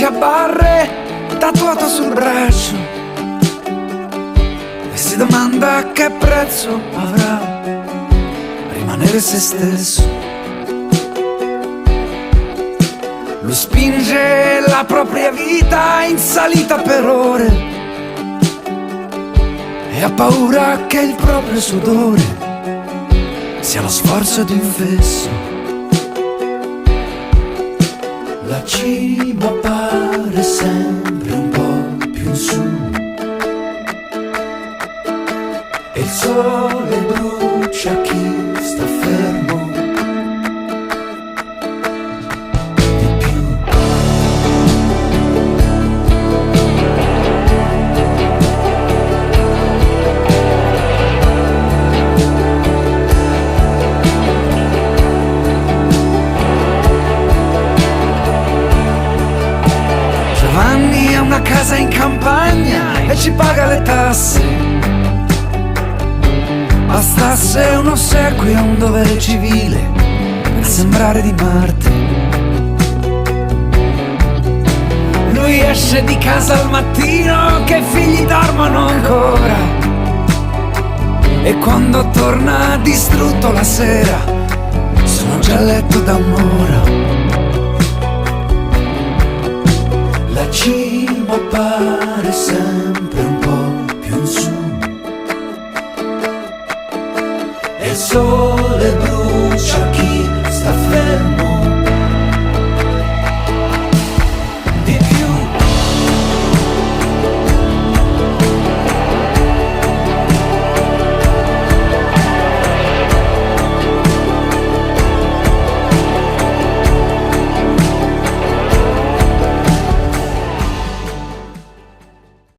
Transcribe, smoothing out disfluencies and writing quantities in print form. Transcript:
12 a barre tatuato sul braccio e si domanda che prezzo avrà rimanere se stesso. Lui spinge la propria vita in salita per ore e ha paura che il proprio sudore sia lo sforzo di un fesso. La cima pare sempre un po' più in su e il sole brucia chi sta fermo. Giovanni ha una casa in campagna e ci paga le tasse. Bastasse un ossequio e un dovere civile per sembrare di Marte. Lui esce di casa al mattino che i figli dormono ancora e quando torna distrutto la sera sono già a letto da un'ora. La cima pare sempre